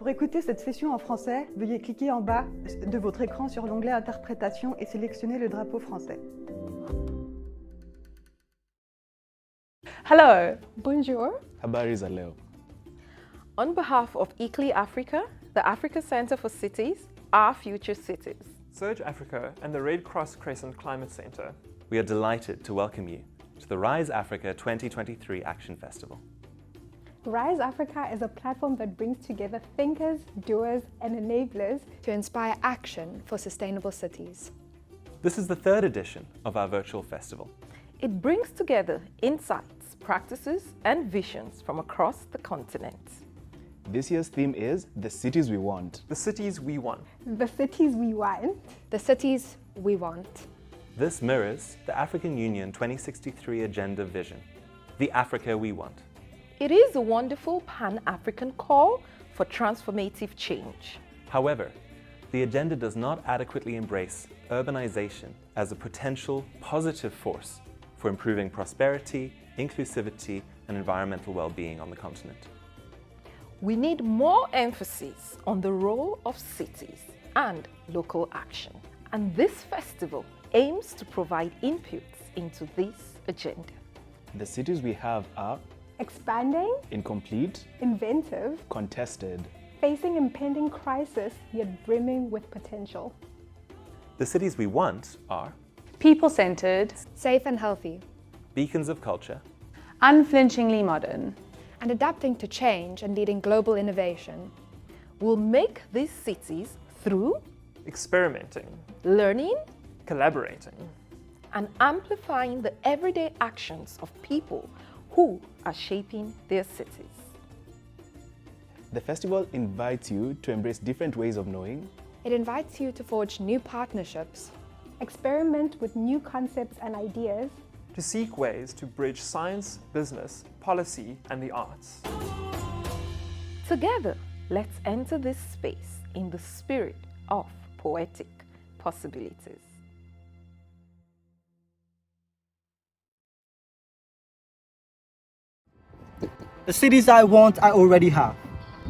Pour écouter cette session en français, veuillez cliquer en bas de votre écran sur l'onglet Interprétation et sélectionner le drapeau français. Hello, bonjour. Habari za leo. On behalf of ECLI Africa, the Africa Center for Cities, Our Future Cities, Surge Africa and the Red Cross Crescent Climate Center, We are delighted to welcome you to the Rise Africa 2023 Action Festival. Rise Africa is a platform that brings together thinkers, doers, and enablers to inspire action for sustainable cities. This is the third edition of our virtual festival. it brings together insights, practices, and visions from across the continent. This year's theme is The Cities We Want. the cities we want. the cities we want. The cities we want. This mirrors the African Union 2063 Agenda vision, the Africa we want. It is a wonderful Pan-African call for transformative change. However, the agenda does not adequately embrace urbanization as a potential positive force for improving prosperity, inclusivity, and environmental well-being on the continent. We need more emphasis on the role of cities and local action. And this festival aims to provide inputs into this agenda. The cities we have are Expanding, incomplete, inventive, contested. facing impending crisis, yet brimming with potential. The cities we want are people-centered, Safe and healthy. beacons of culture, unflinchingly modern. And adapting to change and leading global innovation. We'll make these cities through Experimenting, learning collaborating, and amplifying the everyday actions of people who are shaping their cities. The festival invites you to embrace different ways of knowing, It invites you to forge new partnerships, Experiment with new concepts and ideas. to seek ways to bridge science, business, policy, and the arts. Together, let's enter this space in the spirit of poetic possibilities. The cities I want, I already have.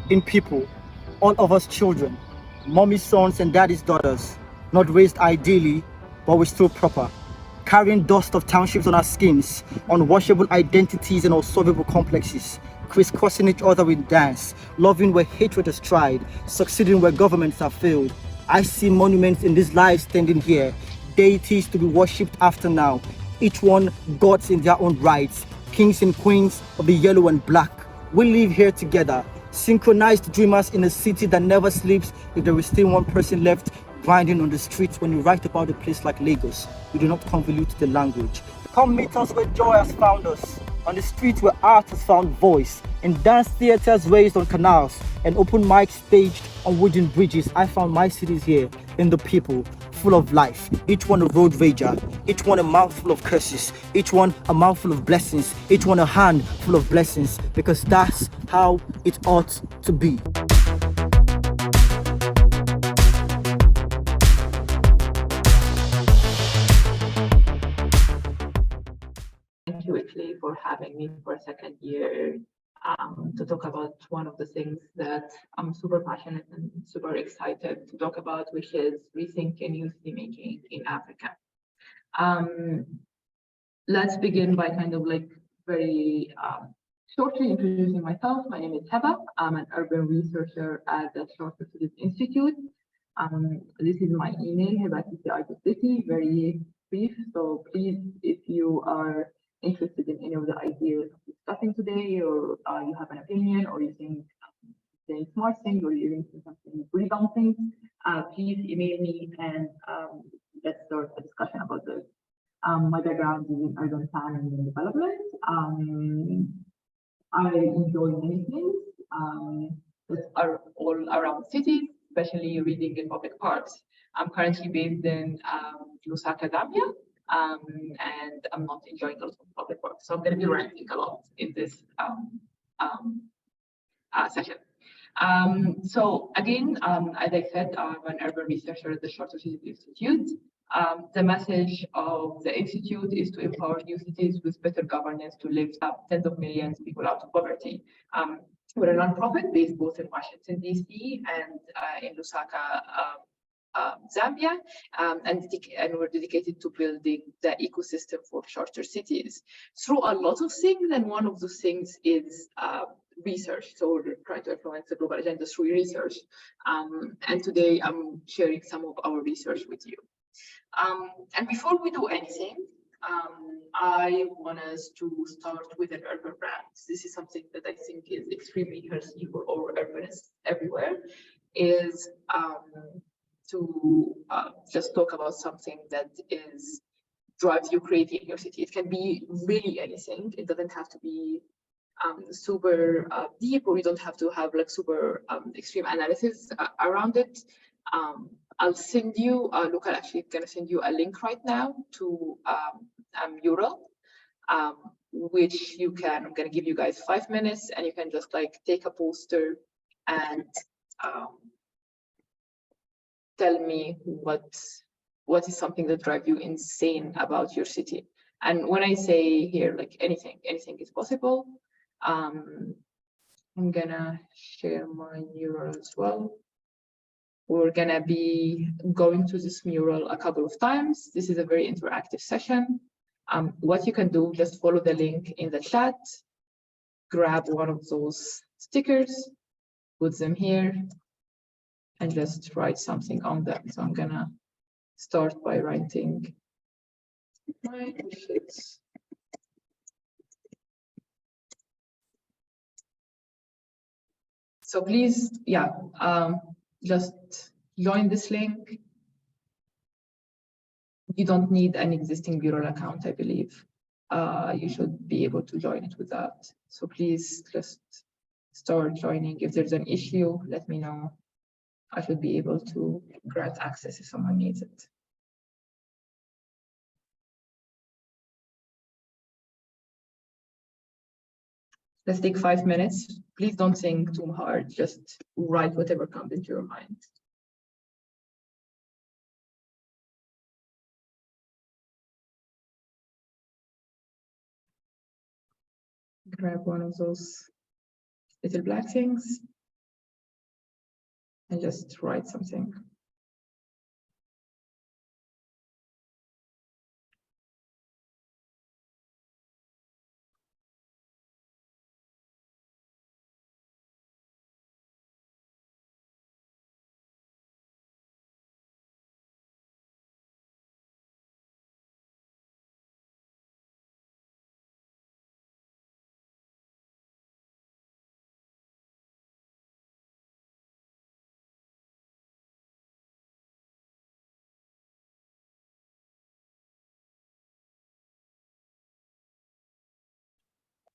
In people, all of us children, mommy's sons and daddy's daughters, not raised ideally, but we're still proper. Carrying dust of townships on our skins, unwashable identities and unsolvable complexes, crisscrossing each other with dance, loving where hatred has tried, succeeding where governments have failed. I see monuments in these lives standing here, deities to be worshipped after now, each one gods in their own rights, kings and queens of the yellow and black. We live here together, synchronized dreamers in a city that never sleeps. If there is still one person left grinding on the streets, when you write about a place like Lagos, we do not convolute the language. Come meet us where joy has found us, on the streets where art has found voice, in dance theaters raised on canals, and open mics staged on wooden bridges. I found my cities here, in the people, full of life, each one a road rager, each one a mouthful of curses, each one a mouthful of blessings, each one a hand full of blessings, because that's how it ought to be. Thank you, Italy, for having me for a second year to talk about one of the things that I'm super passionate and super excited to talk about, which is rethinking youth making in Africa. Let's begin by kind of like very shortly introducing myself. My name is Heba. I'm an urban researcher at the Shorter Cities Institute. This is my email, heba@cci.city, very brief. So please, if you are interested in any of the ideas of discussing today, or you have an opinion, or you think saying smart things, or you're thinking something really dumb things, please email me and let's start a discussion about this. My background is in urban planning and development. I enjoy many things that are all around cities, especially reading in public parks. I'm currently based in Lusaka, Gambia, and I'm not enjoying a lot of public work. So I'm going to be ranting a lot in this session. So again, as I said, I'm an urban researcher at the Shorter Cities Institute. The message of the Institute is to empower new cities with better governance to lift up tens of millions of people out of poverty. We're a nonprofit based both in Washington, D.C. and in Lusaka, Zambia, and we're dedicated to building the ecosystem for shorter cities through a lot of things, and one of those things is research. So we're trying to influence the global agenda through research, and today I'm sharing some of our research with you. And before we do anything, I want us to start with an urban brand. This is something that I think is extremely healthy for all urbanists everywhere, is to just talk about something that drives you crazy in your city. It can be really anything. It doesn't have to be super deep, or you don't have to have like super extreme analysis around it. I'll send you, look, I'm actually gonna send you a link right now to a mural, which you can, I'm gonna give you guys 5 minutes, and you can just like take a poster and tell me what is something that drives you insane about your city. And when I say here, like anything is possible. I'm gonna share my mural as well. We're gonna be going to this mural a couple of times. This is a very interactive session. What you can do, just follow the link in the chat, grab one of those stickers, put them here, and just write something on them. So I'm gonna start by writing my wishes. So please, yeah, just join this link. You don't need an existing Bureau account, I believe. You should be able to join it with that. So please just start joining. If there's an issue, let me know. I should be able to grant access if someone needs it. Let's take 5 minutes. Please don't think too hard. Just write whatever comes into your mind. Grab one of those little black things and just write something.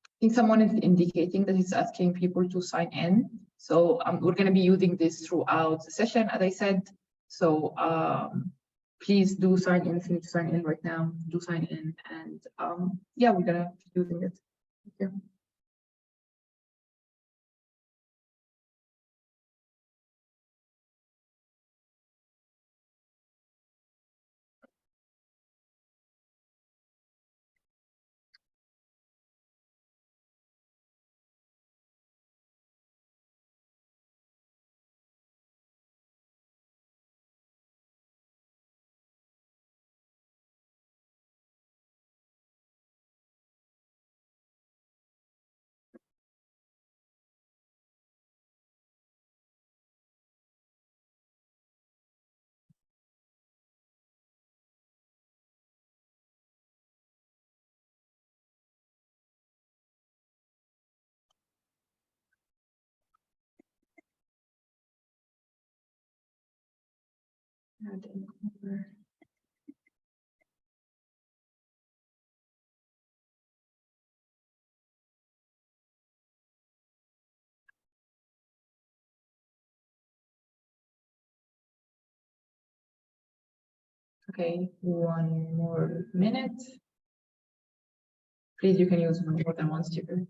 I think someone is indicating that it's asking people to sign in. So we're going to be using this throughout the session, as I said. So please do sign in. If you need to sign in right now, do sign in. And yeah, we're going to be using it. Thank you. Okay, 1 more minute. Please, you can use more than one sticker.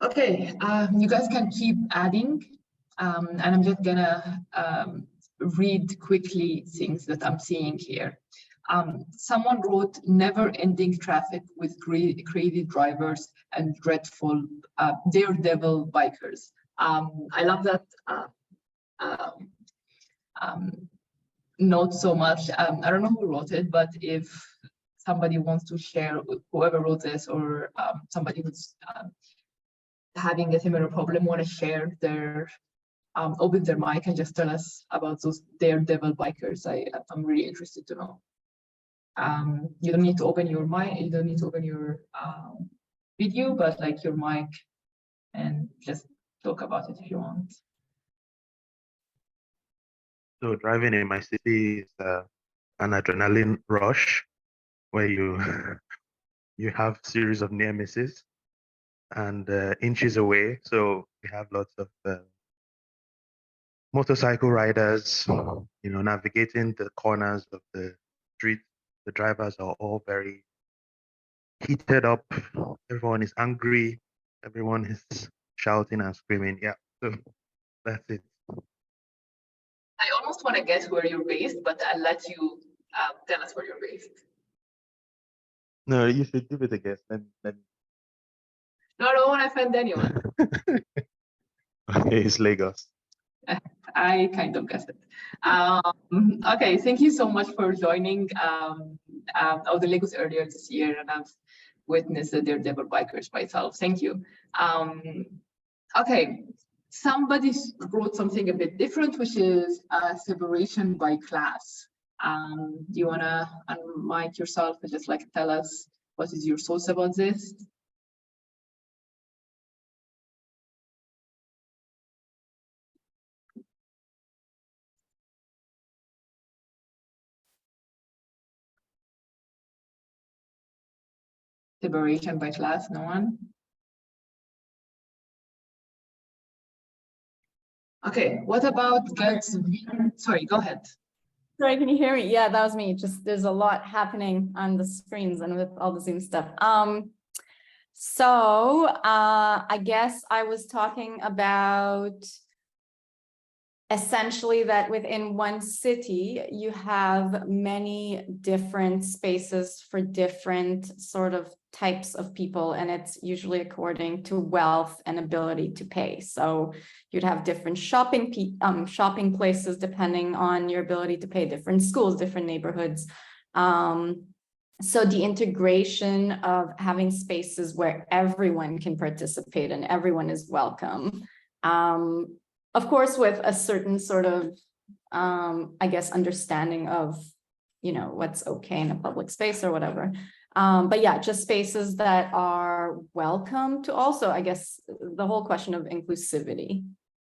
Okay, you guys can keep adding, and I'm just gonna read quickly things that I'm seeing here. Someone wrote never-ending traffic with crazy drivers and dreadful daredevil bikers. I love that note so much. I don't know who wrote it, but if somebody wants to share, whoever wrote this, or somebody who's having a similar problem, want to share their open their mic and just tell us about those daredevil bikers. I'm really interested to know. You don't need to open your mic, you don't need to open your video, but like your mic, and just talk about it if you want. So driving in my city is an adrenaline rush where you you have series of near misses and inches away. So we have lots of motorcycle riders, you know, navigating the corners of the street. The drivers are all very heated up. Everyone is angry. Everyone is shouting and screaming. Yeah, so that's it. I almost want to guess where you're based, but I'll let you tell us where you're based. No, you should give it a guess. Then. No, I don't want to offend anyone. Okay, it's Lagos. I kind of guessed it. Okay, thank you so much for joining the Lagos earlier this year, and I've witnessed the Daredevil bikers myself. Thank you. Okay, somebody wrote something a bit different, which is separation by class. Do you want to unmic yourself and just like tell us what is your thoughts about this? Separation by class, no one? Okay, what about sorry, go ahead. Sorry, can you hear me? Yeah, that was me. Just there's a lot happening on the screens and with all the Zoom stuff. I guess I was talking about essentially that within one city, you have many different spaces for different sort of types of people, and it's usually according to wealth and ability to pay. So you'd have different shopping places depending on your ability to pay, different schools, different neighborhoods. So the integration of having spaces where everyone can participate and everyone is welcome. Of course, with a certain sort of, I guess, understanding of, you know, what's okay in a public space or whatever. But yeah, just spaces that are welcome to also, I guess, the whole question of inclusivity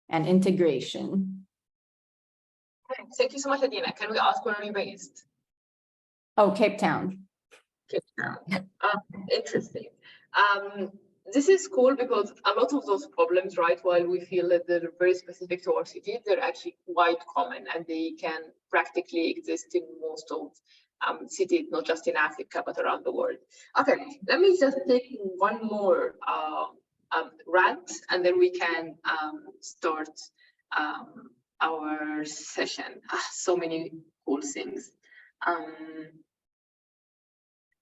and integration. Thank you so much, Adina. Can we ask where are you based? Oh, Cape Town. Cape Town. Interesting. This is cool because a lot of those problems, right, while we feel that they're very specific to our city, they're actually quite common and they can practically exist in most of cities, not just in Africa, but around the world. Okay, let me just take one more rant and then we can start our session. So many cool things.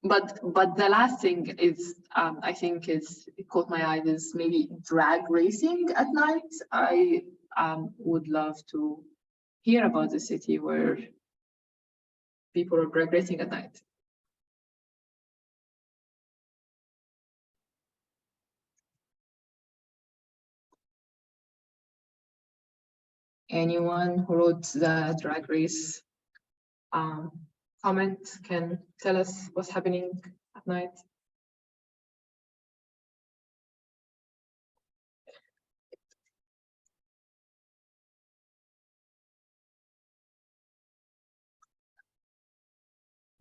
But the last thing is, I think it caught my eye, is maybe drag racing at night. I would love to hear about the city where people are drag racing at night. Anyone who wrote the drag race comment can tell us what's happening at night.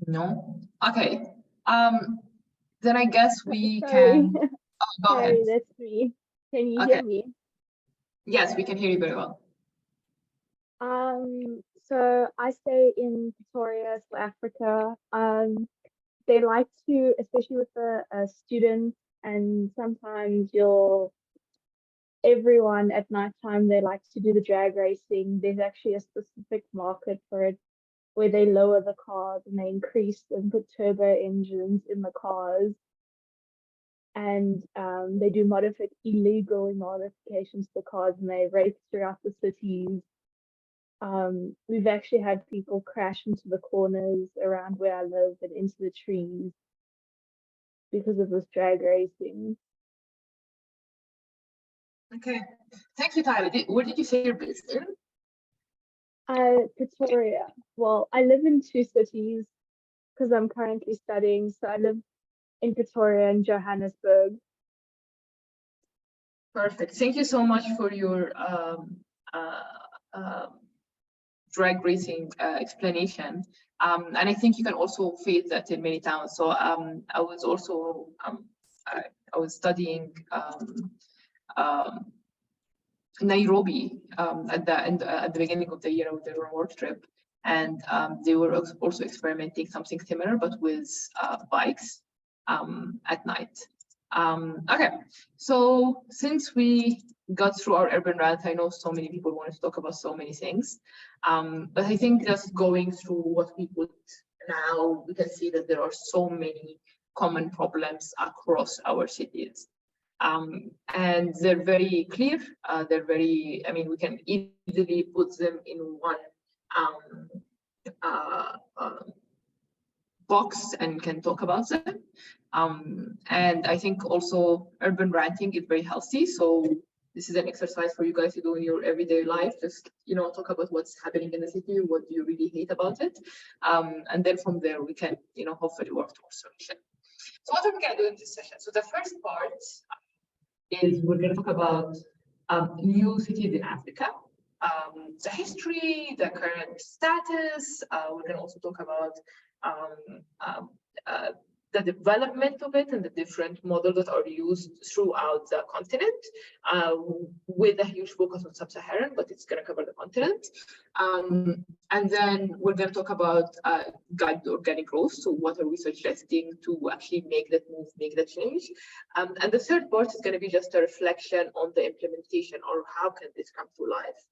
No? Okay. Then I guess we can. Oh, go ahead. Sorry, that's me. Can you hear me? Yes, we can hear you very well. So I stay in Pretoria, South Africa. They like to, especially with the students, and sometimes you'll everyone at nighttime, they like to do the drag racing. There's actually a specific market for it where they lower the cars and they increase and put turbo engines in the cars. And they do illegal modifications to the cars, and they race throughout the cities. We've actually had people crash into the corners around where I live and into the trees because of this drag racing. Okay, thank you, Tyler. Where did you say you're based in? Pretoria. Well, I live in two cities because I'm currently studying. So I live in Pretoria and Johannesburg. Perfect. Thank you so much for your drag racing explanation. And I think you can also feel that in many towns. So I was also I was studying Nairobi at the beginning of the year with the work trip, and they were also experimenting something similar, but with bikes at night. Okay, so since we got through our urban rant, I know so many people wanted to talk about so many things, but I think just going through what we put now, we can see that there are so many common problems across our cities. And they're very clear. They're very, I mean, we can easily put them in one box and can talk about them. And I think also urban ranting is very healthy. So this is an exercise for you guys to do in your everyday life. Just, you know, talk about what's happening in the city, what do you really hate about it. And then from there, we can, you know, hopefully work towards solution. So what are we going to do in this session? So the first part is we're going to talk about new cities in Africa, the history, the current status. We're going to also talk about the development of it and the different models that are used throughout the continent, with a huge focus on Sub-Saharan, but it's going to cover the continent. And then we're going to talk about guided organic growth. So what are we suggesting to actually make that move, make that change? And the third part is going to be just a reflection on the implementation, or how can this come to life,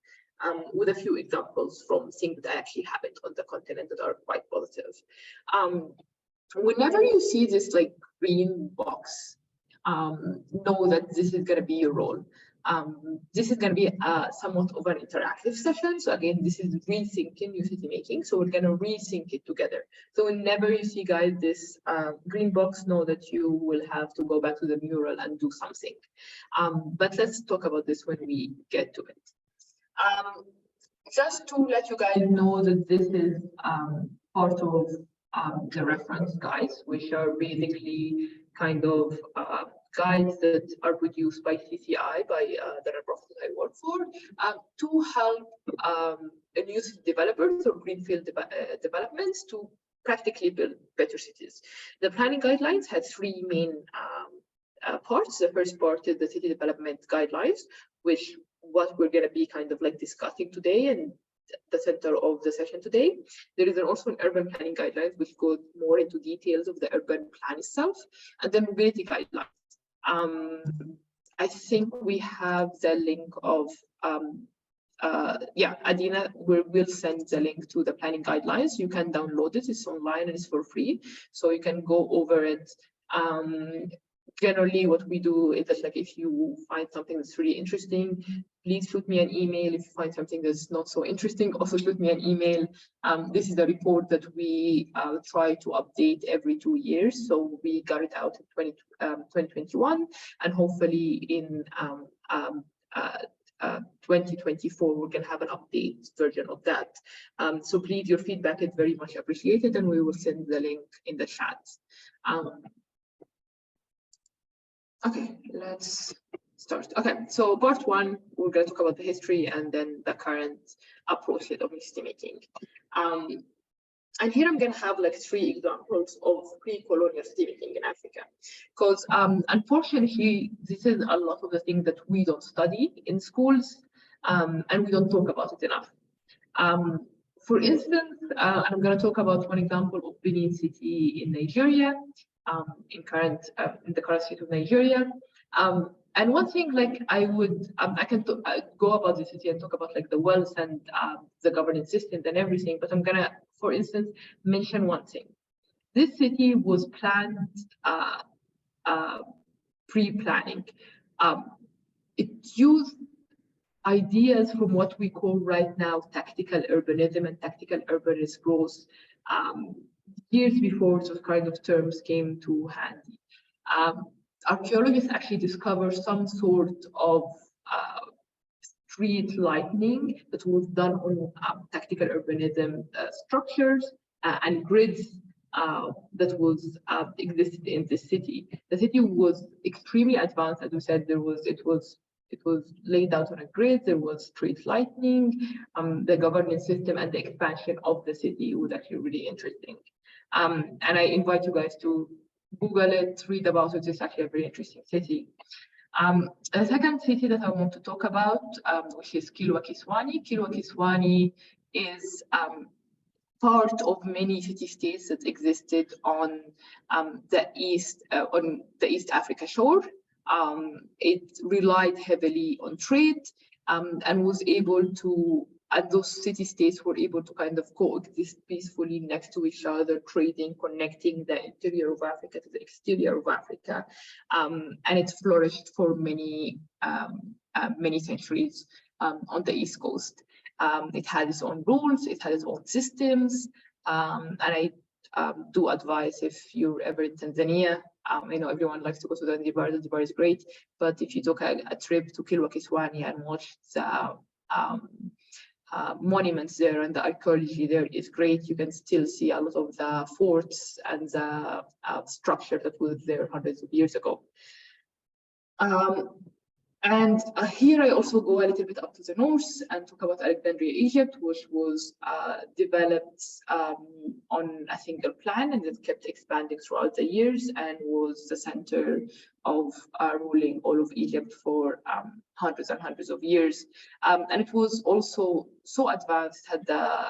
with a few examples from things that actually happened on the continent that are quite positive. Whenever you see this like green box, know that this is going to be your role. This is going to be somewhat of an interactive session. So again, this is rethinking new city making. So we're going to rethink it together. So whenever you see, guys, this green box, know that you will have to go back to the mural and do something. But let's talk about this when we get to it. Just to let you guys know that this is part of the reference guides, which are basically kind of guides that are produced by CCI, by the nonprofit I work for, to help new city developers or greenfield developments to practically build better cities. The planning guidelines had three main parts. The first part is the city development guidelines, which what we're going to be kind of like discussing today and the center of the session today. There is also an urban planning guidelines, which go more into details of the urban plan itself, and then mobility guidelines. I think we have the link of, Adina, we'll send the link to the planning guidelines. You can download it, it's online and it's for free. So you can go over it. Generally, what we do is that, like, if you find something that's really interesting, please shoot me an email. If you find something that's not so interesting, also shoot me an email. This is a report that we try to update every 2 years. So we got it out in 2021, and hopefully in 2024, we're going to have an update version of that. So please, your feedback is very much appreciated, and we will send the link in the chat. Okay, let's start. Okay, so part one, we're going to talk about the history and then the current approach of city making. And here I'm going to have like 3 examples of pre-colonial city making in Africa, because unfortunately, this is a lot of the things that we don't study in schools, and we don't talk about it enough. For instance, I'm going to talk about one example of Benin City in Nigeria. In the current state of Nigeria. And one thing, like I would, I can go about the city and talk about like the wealth and the governance systems and everything, but I'm gonna, for instance, mention one thing. This city was planned pre-planning. It used ideas from what we call right now tactical urbanism and tactical urbanist growth years before those kind of terms came to handy. Archaeologists actually discovered some sort of street lighting that was done on tactical urbanism structures and grids that was existed in the city. The city was extremely advanced, as we said. It was laid out on a grid. There was street lighting. The governance system and the expansion of the city was actually really interesting. And I invite you guys to Google it, read about it. It's actually a very interesting city. The second city that I want to talk about, which is Kilwa Kiswani. Kilwa Kiswani is part of many city-states that existed on the East Africa shore. It relied heavily on trade and was able to, and those city-states were able to kind of coexist peacefully next to each other, trading, connecting the interior of Africa to the exterior of Africa, and it flourished for many centuries on the East Coast. It had its own rules, it had its own systems, and I do advise, if you're ever in Tanzania, I know everyone likes to go to Zanzibar is great, but if you took a trip to Kilwa Kiswani and watch the monuments there and the archaeology there is great, you can still see a lot of the forts and the structure that was there hundreds of years ago. And here I also go a little bit up to the north and talk about Alexandria, Egypt, which was developed on a single plan, and it kept expanding throughout the years and was the center of ruling all of Egypt for hundreds and hundreds of years. And it was also so advanced, it had the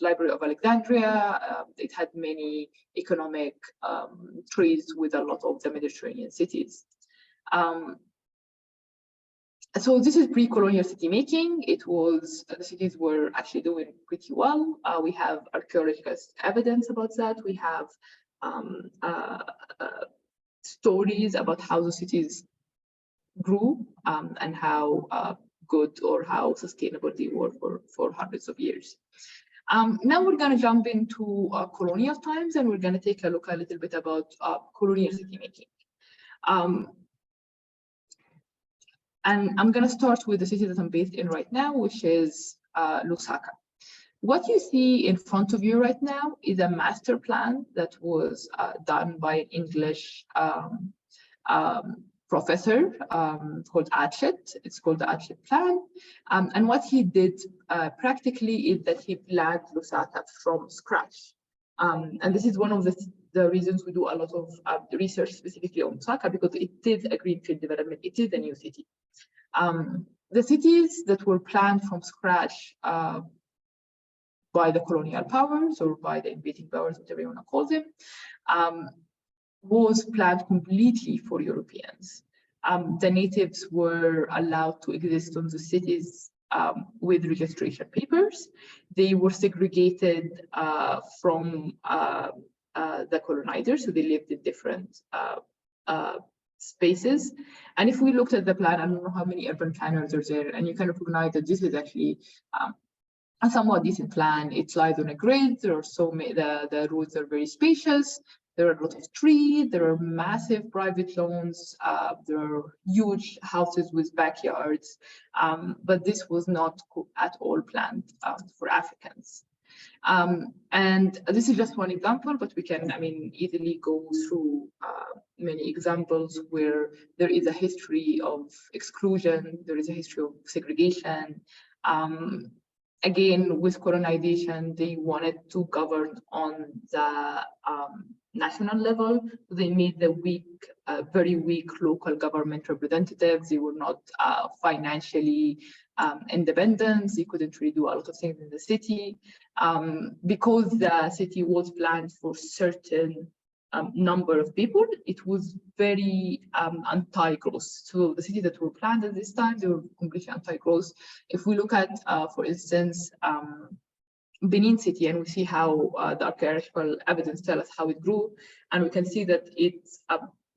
Library of Alexandria, it had many economic trees with a lot of the Mediterranean cities. So this is pre-colonial city making. It was, the cities were actually doing pretty well. We have archaeological evidence about that. We have stories about how the cities grew and how good or how sustainable they were for hundreds of years. Now we're going to jump into colonial times, and we're going to take a look a little bit about colonial city making. And I'm going to start with the city that I'm based in right now, which is Lusaka. What you see in front of you right now is a master plan that was done by an English professor called Atchett. It's called the Atchett Plan. And what he did practically is that he planned Lusaka from scratch. And this is one of the reasons we do a lot of research specifically on Lusaka, because it is a greenfield development. It is a new city. The cities that were planned from scratch by the colonial powers or by the invading powers, whatever you want to call them, was planned completely for Europeans. The natives were allowed to exist on the cities with registration papers. They were segregated from the colonizers, so they lived in different spaces. And if we looked at the plan, I don't know how many urban planners are there, and you can recognize that this is actually a somewhat decent plan. It lies on a grid. There are so many, the roads are very spacious. There are a lot of trees. There are massive private lawns. There are huge houses with backyards. But this was not at all planned for Africans. And this is just one example, but we can, easily go through many examples where there is a history of exclusion, there is a history of segregation. Again, with colonization, they wanted to govern on the national level. They made the very weak local government representatives. They were not financially independent. They couldn't really do a lot of things in the city. Because the city was planned for certain number of people, it was very anti-growth. So the cities that were planned at this time, they were completely anti-growth. If we look at, for instance, Benin City, and we see how the archaeological evidence tells us how it grew, and we can see that it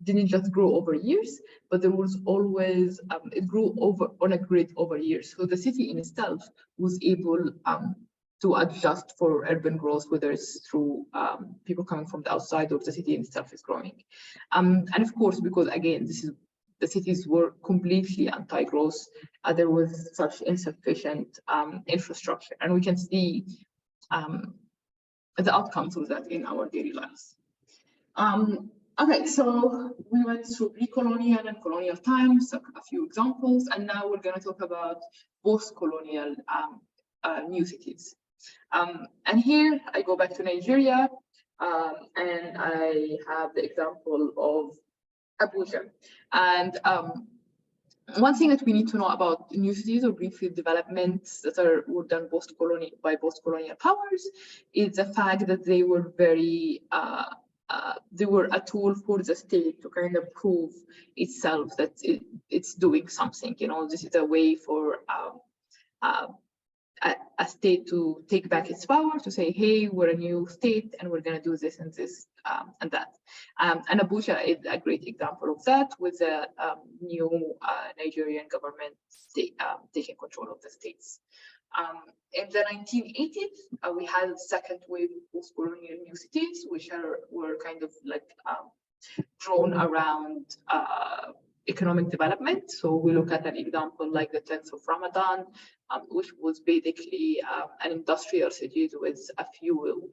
didn't just grow over years, but there was always, it grew on a grid over years. So the city in itself was able to adjust for urban growth, whether it's through people coming from the outside or the city in itself is growing. And of course, because again, the cities were completely anti-growth, there was such insufficient infrastructure, and we can see the outcomes of that in our daily lives. Okay, so we went through pre-colonial and colonial times, a few examples, and now we're going to talk about post-colonial new cities. And here I go back to Nigeria, and I have the example of Abuja. And one thing that we need to know about new cities or greenfield developments that were done by post-colonial powers is the fact that they were very they were a tool for the state to kind of prove itself that it's doing something. You know, this is a way for a state to take back its power, to say, hey, we're a new state and we're going to do this and this and that. And Abuja is a great example of that, with the new Nigerian government taking control of the states. In the 1980s, we had a second wave of post-colonial new cities, which were kind of like drawn around economic development. So we look at an example like the 10th of Ramadan, which was basically an industrial city with a few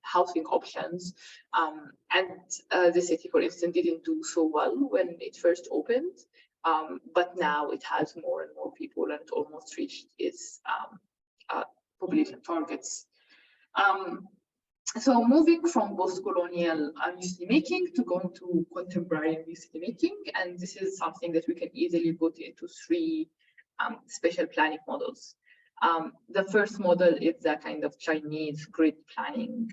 housing options. And the city, for instance, didn't do so well when it first opened, but now it has more and more people and it almost reached its population targets. So moving from post-colonial new city making to going to contemporary new city making, and this is something that we can easily put into three spatial planning models. The first model is the kind of Chinese grid planning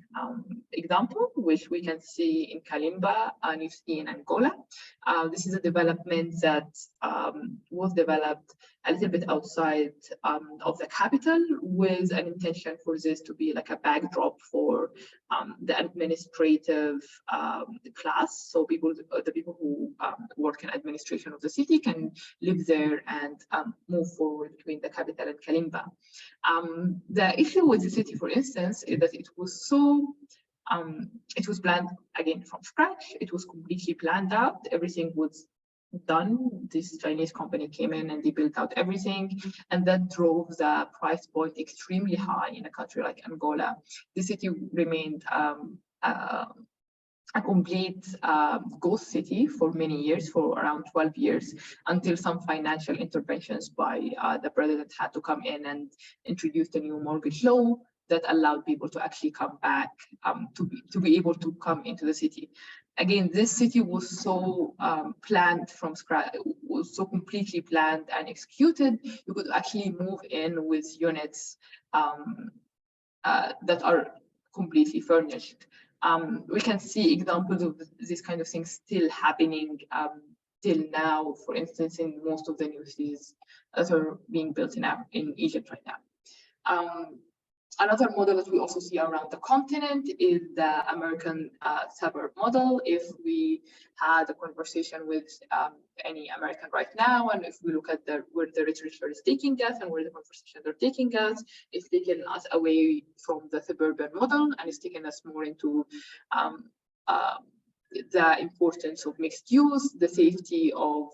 example, which we can see in Kalimba, new city in Angola. This is a development that was developed a little bit outside of the capital, with an intention for this to be like a backdrop for the administrative class. So the people who work in administration of the city can live there and move forward between the capital and Kalimba. The issue with the city, for instance, is that it was so it was planned again from scratch. It was completely planned out. Everything was done. This Chinese company came in and they built out everything, and that drove the price point extremely high in a country like Angola. The city remained a complete ghost city for many years, for around 12 years, until some financial interventions by the president had to come in and introduce the new mortgage law that allowed people to actually come back, to be able to come into the city. Again, this city was so planned from scratch, was so completely planned and executed, you could actually move in with units that are completely furnished. We can see examples of this kind of thing still happening till now, for instance, in most of the new cities that are being built in Egypt right now. Another model that we also see around the continent is the American-suburban model. If we had a conversation with any American right now, and if we look at where the literature is taking us and where the conversations are taking us, it's taken us away from the suburban model, and it's taken us more into the importance of mixed use, the safety of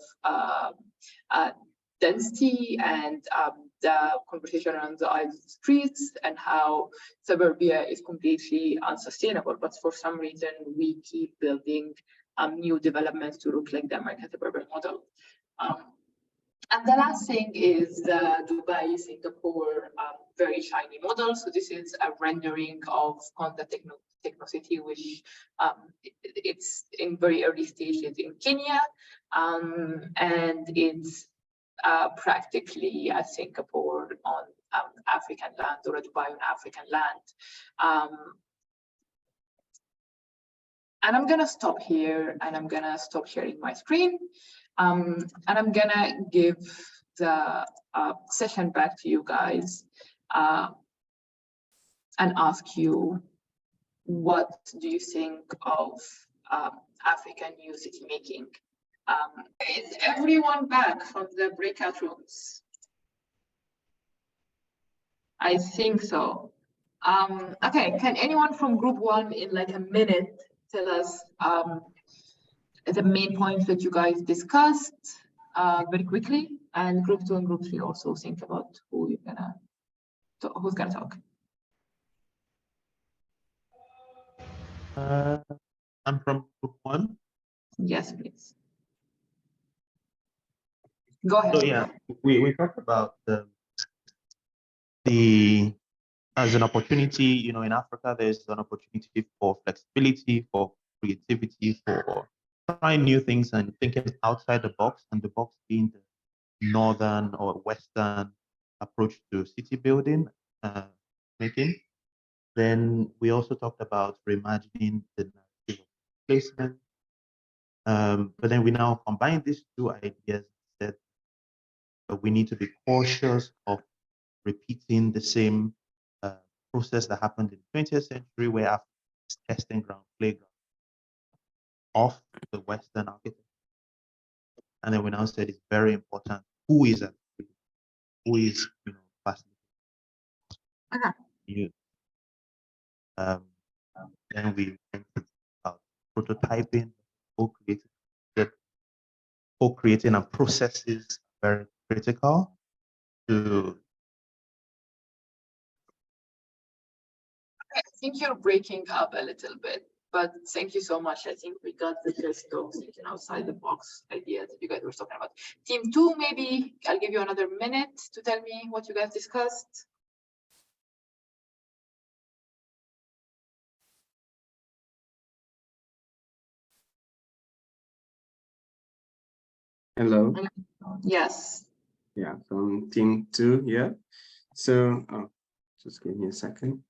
density, and the conversation around the idle streets and how suburbia is completely unsustainable. But for some reason, we keep building new developments to look like the American suburban model. And the last thing is the Dubai, Singapore, very shiny model. So this is a rendering of the Techno-City, which it's in very early stages in Kenya, and it's practically a Singapore on African land, or a Dubai on African land. And I'm gonna stop here, and I'm gonna stop sharing my screen, and I'm gonna give the session back to you guys and ask you, what do you think of African new city making? Is everyone back from the breakout rooms? I think so. Okay, can anyone from group 1 in like a minute tell us the main points that you guys discussed very quickly, and group 2 and group 3 also think about who's gonna talk. I'm from group 1. Yes, please. Go ahead. So yeah, we talked about the as an opportunity, in Africa, there's an opportunity for flexibility, for creativity, for trying new things and thinking outside the box, and the box being the northern or western approach to city building, making. Then we also talked about reimagining the narrative of placement. But then we now combine these two ideas that we need to be cautious of repeating the same process that happened in the 20th century, where after this testing ground, playground of the Western architecture. And then we now said it's very important who is facilitating you. Then we went about prototyping, co-creating and processes very critical to. I think you're breaking up a little bit, but thank you so much. I think we got the gist of thinking outside the box ideas that you guys were talking about. Team 2, maybe I'll give you another minute to tell me what you guys discussed. Hello. Yes. Yeah, from team 2. Yeah. So, just give me a second.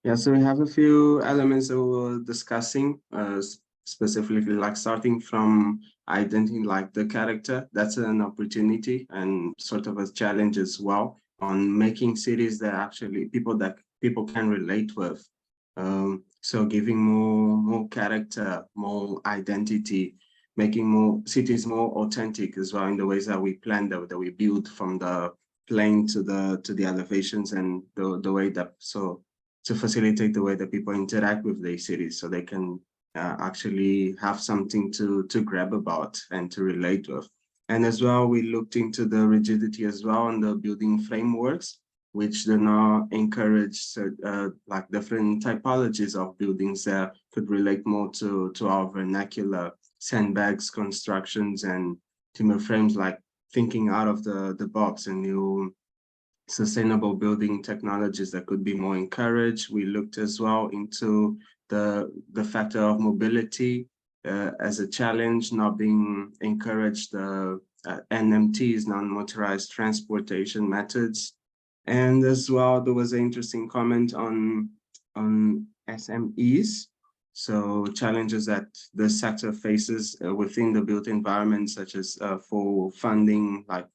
Yeah, so we have a few elements that we're discussing, specifically like starting from identity, like the character. That's an opportunity and sort of a challenge as well on making cities that actually people can relate with. So giving more character, more identity, making more cities more authentic as well in the ways that we plan, that we build from the plane to the elevations, and the way that to facilitate the way that people interact with their cities, so they can actually have something to grab about and to relate with. And as well, we looked into the rigidity as well and the building frameworks, which do not encourage like different typologies of buildings that could relate more to our vernacular sandbags, constructions, and timber frames, like thinking out of the box and new sustainable building technologies that could be more encouraged. We looked as well into the factor of mobility as a challenge, not being encouraged, NMTs, non-motorized transportation methods. And as well, there was an interesting comment on SMEs. So challenges that the sector faces within the built environment, such as for funding, like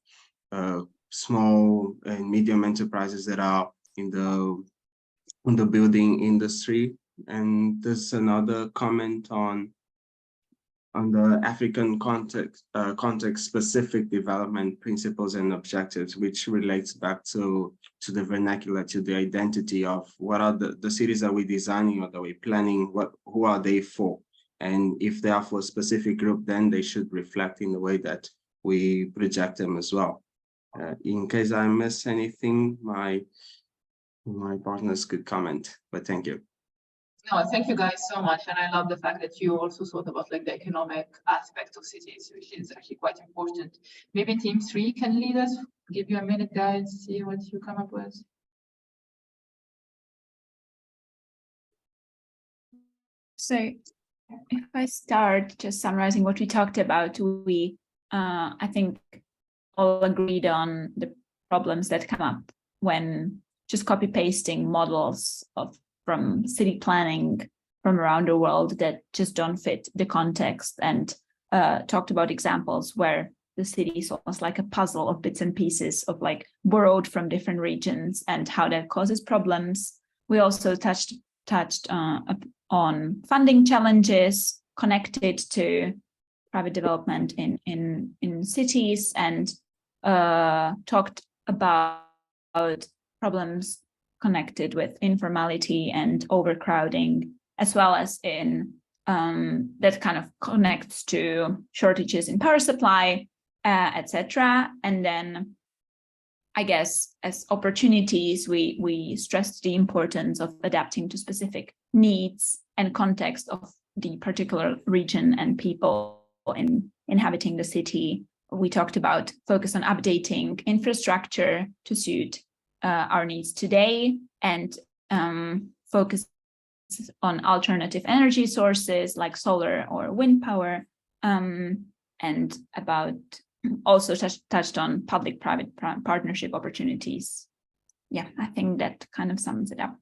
small and medium enterprises that are in the building industry. And there's another comment on the African context specific development principles and objectives, which relates back to the vernacular, to the identity of what are the cities that we're designing or that we're planning, who are they for? And if they are for a specific group, then they should reflect in the way that we project them as well. In case I miss anything, my partners could comment, but thank you. No, thank you guys so much. And I love the fact that you also thought about like the economic aspect of cities, which is actually quite important. Maybe team 3 can lead us, give you a minute, guys, see what you come up with. So if I start just summarizing what we talked about, we, I think, all agreed on the problems that come up when just copy pasting models from city planning from around the world that just don't fit the context, and talked about examples where the city is almost like a puzzle of bits and pieces of like borrowed from different regions and how that causes problems. We also touched on funding challenges connected to private development in cities, and talked about problems connected with informality and overcrowding, as well as in that kind of connects to shortages in power supply, etc. And then I guess as opportunities, we stressed the importance of adapting to specific needs and context of the particular region and people in inhabiting the city. We talked about focus on updating infrastructure to suit our needs today, and focus on alternative energy sources like solar or wind power, and about also touched on public-private partnership opportunities. Yeah, I think that kind of sums it up.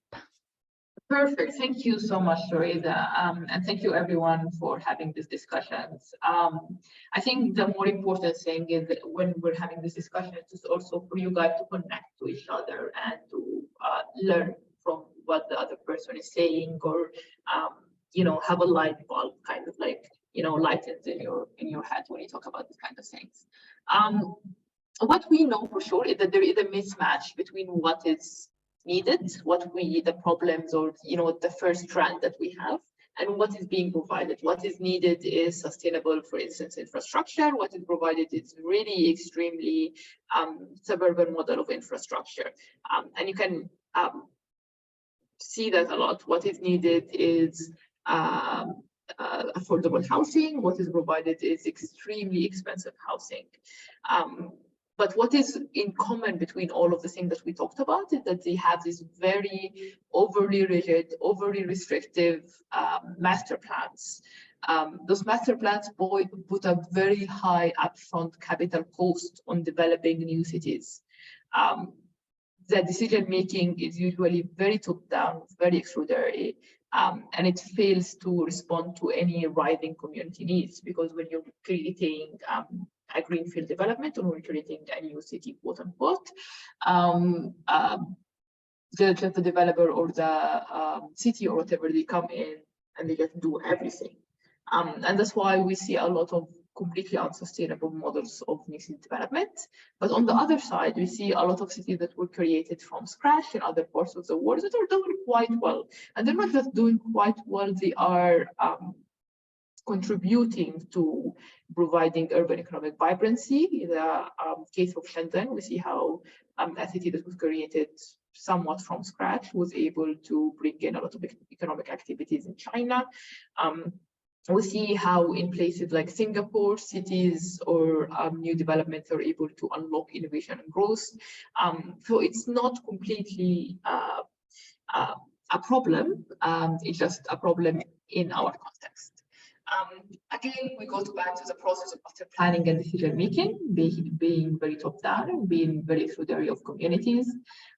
Perfect. Thank you so much, Teresa. And thank you everyone for having these discussions. I think the more important thing is that when we're having this discussion, it's also for you guys to connect to each other and to learn from what the other person is saying, or have a light bulb kind of like lightens in your head when you talk about these kind of things. What we know for sure is that there is a mismatch between what is needed, the problems, or the first trend that we have, and what is being provided. What is needed is sustainable, for instance, infrastructure. What is provided is really extremely suburban model of infrastructure, and you can see that a lot. What is needed is affordable housing. What is provided is extremely expensive housing. But what is in common between all of the things that we talked about is that they have these very overly rigid, overly restrictive master plans. Those master plans put a very high upfront capital cost on developing new cities. The decision making is usually very top-down, very extraordinary, and it fails to respond to any rising community needs, because when you're creating a greenfield development, or we're creating a new city, quote unquote, the developer or the city or whatever, they come in and they just do everything. And that's why we see a lot of completely unsustainable models of new city development. But on the other side, we see a lot of cities that were created from scratch in other parts of the world that are doing quite well. And they're not just doing quite well, they are contributing to providing urban economic vibrancy. In the case of Shenzhen, we see how a city that was created somewhat from scratch was able to bring in a lot of economic activities in China. We see how in places like Singapore, cities or new developments are able to unlock innovation and growth. So it's not completely a problem, it's just a problem in our context. Again, we go back to the process of master planning and decision making, being very top down, being very extraordinary of communities.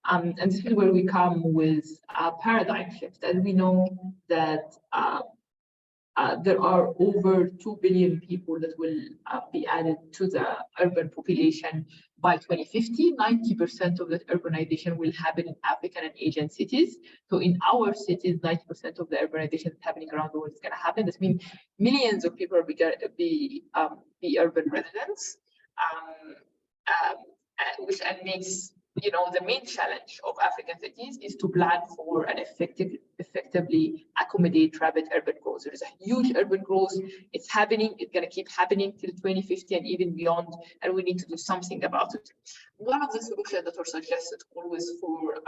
And this is where we come with a paradigm shift. And we know that there are over 2 billion people that will be added to the urban population by 2050. 90% of that urbanization will happen in African and Asian cities. So in our cities, 90% of the urbanization that's happening around the world is going to happen. This means millions of people are going to be urban residents, which makes the main challenge of African cities is to plan for and effectively accommodate rapid urban growth. There is a huge urban growth. It's happening. It's going to keep happening till 2050 and even beyond. And we need to do something about it. One of the solutions that are suggested always for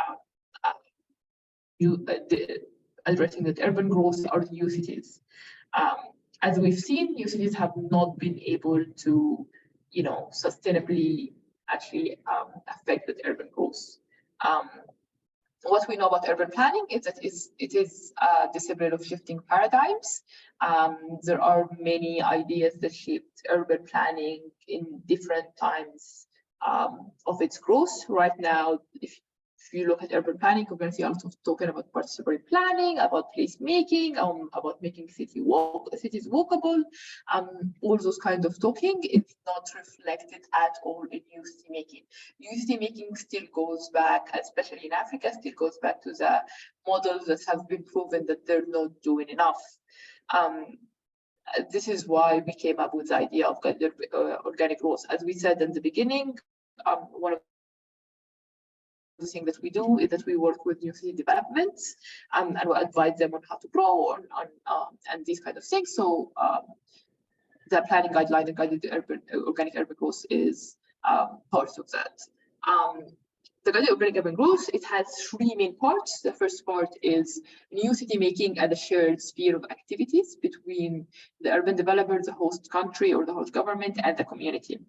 addressing that urban growth are new cities. As we've seen, new cities have not been able to, sustainably actually affect the urban growth. What we know about urban planning is that it is a discipline of shifting paradigms. There are many ideas that shaped urban planning in different times of its growth. Right now, if If you look at urban planning, you're going to see a lot of talking about participatory planning, about place making, about making cities walkable. All those kind of talking is not reflected at all in new city making. New city making still goes back, especially in Africa, still goes back to the models that have been proven that they're not doing enough. This is why we came up with the idea of organic growth. As we said in the beginning, one of the things that we do is that we work with new city developments and we advise them on how to grow and these kind of things. So the planning guideline and guided organic urban growth is part of that. The guided organic urban growth, it has three main parts. The first part is new city making and a shared sphere of activities between the urban developer, the host country or the host government, and the community.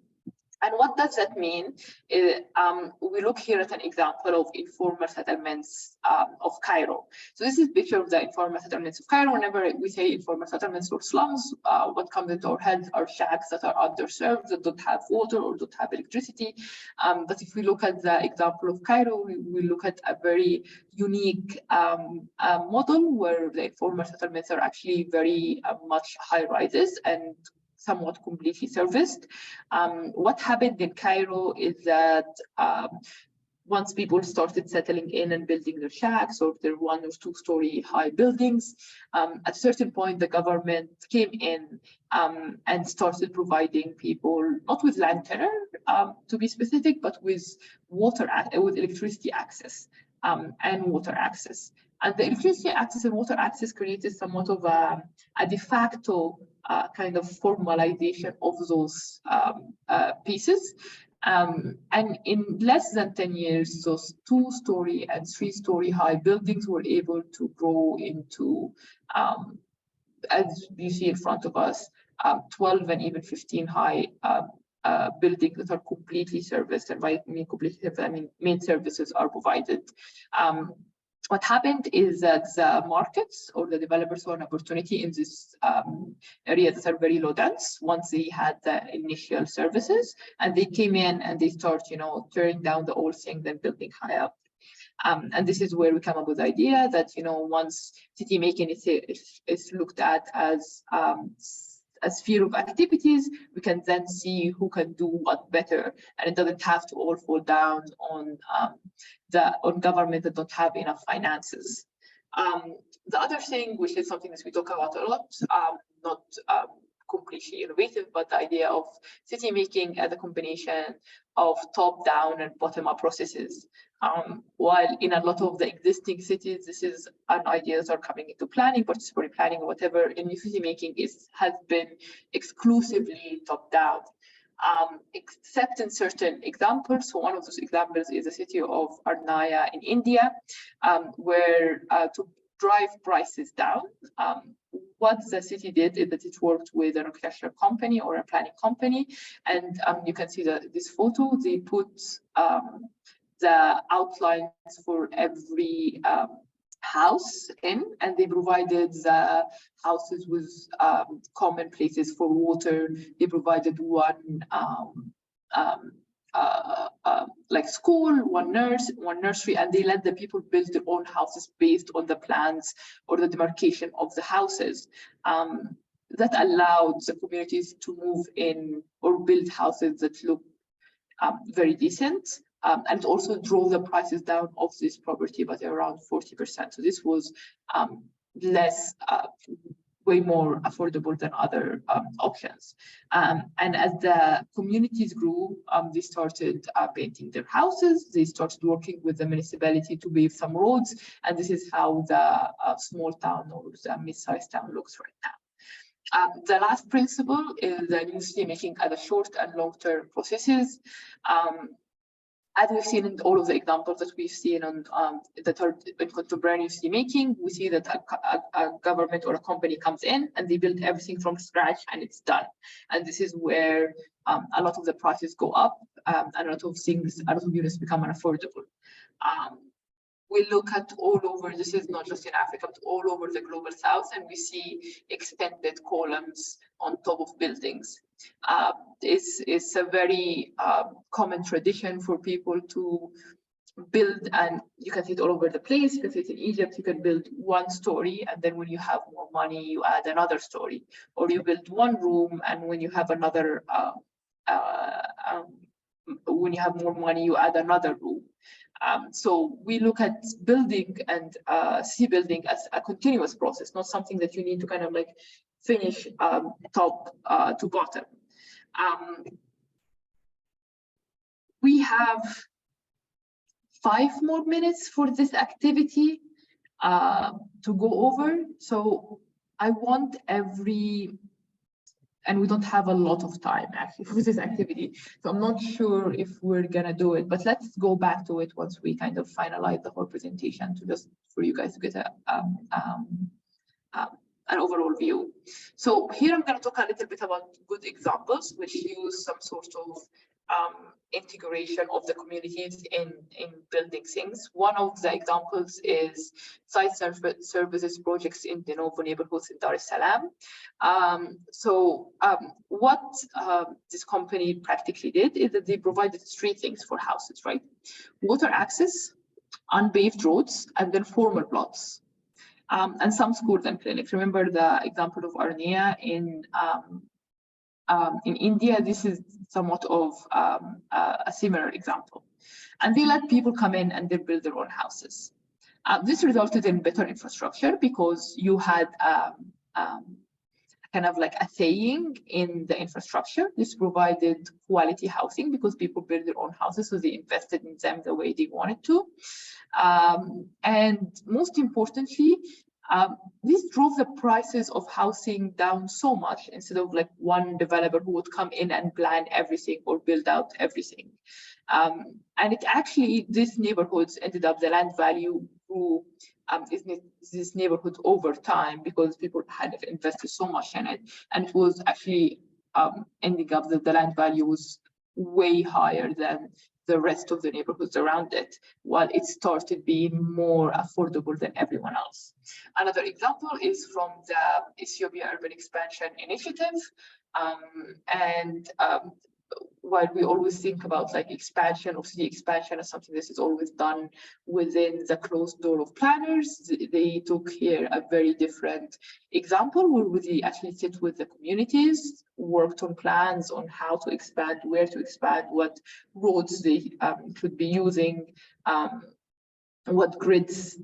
And what does that mean? We look here at an example of informal settlements of Cairo. So this is a picture of the informal settlements of Cairo. Whenever we say informal settlements or slums, what comes into our heads are shacks that are underserved, that don't have water or don't have electricity. But if we look at the example of Cairo, we look at a very unique model where the informal settlements are actually very much high rises and somewhat completely serviced. What happened in Cairo is that once people started settling in and building their shacks or their 1 or 2 story high buildings, at a certain point the government came in and started providing people, not with land tenure to be specific, but with electricity access and water access. And the electricity access and water access created somewhat of a de facto kind of formalization of those pieces. And in less than 10 years, those 2 story and 3 story high buildings were able to grow into, as you see in front of us, 12 and even 15 high buildings that are completely serviced. And by completely serviced, I mean main services are provided. What happened is that the markets or the developers saw an opportunity in this areas that are very low dense once they had the initial services, and they came in and they start, tearing down the old things and building high up. And this is where we come up with the idea that, once city making is looked at as a sphere of activities, we can then see who can do what better, and it doesn't have to all fall down on government that don't have enough finances. The other thing, which is something that we talk about a lot, not completely innovative, but the idea of city making as a combination of top-down and bottom-up processes. While in a lot of the existing cities, this is an idea that are coming into planning, participatory planning, or whatever, in new city making has been exclusively top-down, except in certain examples. So one of those examples is the city of Arnaya in India, where to drive prices down, what the city did is that it worked with an architectural company or a planning company, and you can see this photo. They put the outlines for every house in, and they provided the houses with common places for water. They provided one like school, one nursery, and they let the people build their own houses based on the plans or the demarcation of the houses. That allowed the communities to move in or build houses that look very decent. And also drove the prices down of this property by around 40%. So this was way more affordable than other options. And as the communities grew, they started painting their houses. They started working with the municipality to pave some roads. And this is how the small town or the mid-sized town looks right now. The last principle is the new city making at the short and long-term processes. As we've seen in all of the examples that we've seen on that are in contemporary city making, we see that a government or a company comes in and they build everything from scratch and it's done. And this is where a lot of the prices go up and a lot of units become unaffordable. We look at all over, this is not just in Africa, but all over the global south, and we see extended columns on top of buildings. It's a very common tradition for people to build, and you can see it all over the place. You can see it in Egypt. You can build one story, and then when you have more money, you add another story, or you build one room, and when you have another, when you have more money, you add another room. So we look at building and city building as a continuous process, not something that you need to kind of like finish top to bottom. We have 5 more minutes for this activity to go over. So I want and we don't have a lot of time actually for this activity. So I'm not sure if we're gonna do it, but let's go back to it once we kind of finalize the whole presentation, to just for you guys to get an overall view. So here I'm going to talk a little bit about good examples which use some sort of integration of the communities in building things. One of the examples is site services projects in the Novo neighborhoods in Dar es Salaam. What this company practically did is that they provided 3 things for houses, right? Water access, unpaved roads, and then formal plots. And some schools and clinics. Remember the example of Arnia in India. This is somewhat of a similar example. And they let people come in and they build their own houses. This resulted in better infrastructure because you had kind of like a saying in the infrastructure. This provided quality housing because people build their own houses, so they invested in them the way they wanted to. And most importantly, this drove the prices of housing down so much, instead of like one developer who would come in and plan everything or build out everything. And it actually, these neighborhoods ended up, the land value grew these neighborhoods over time because people had invested so much in it. And it was actually ending up that the land value was way higher than the rest of the neighborhoods around it, while it started being more affordable than everyone else. Another example is from the Ethiopia Urban Expansion Initiative. While we always think about like expansion or city expansion as something that is always done within the closed door of planners, they took here a very different example where they actually sit with the communities, worked on plans on how to expand, where to expand, what roads they should be using, what grids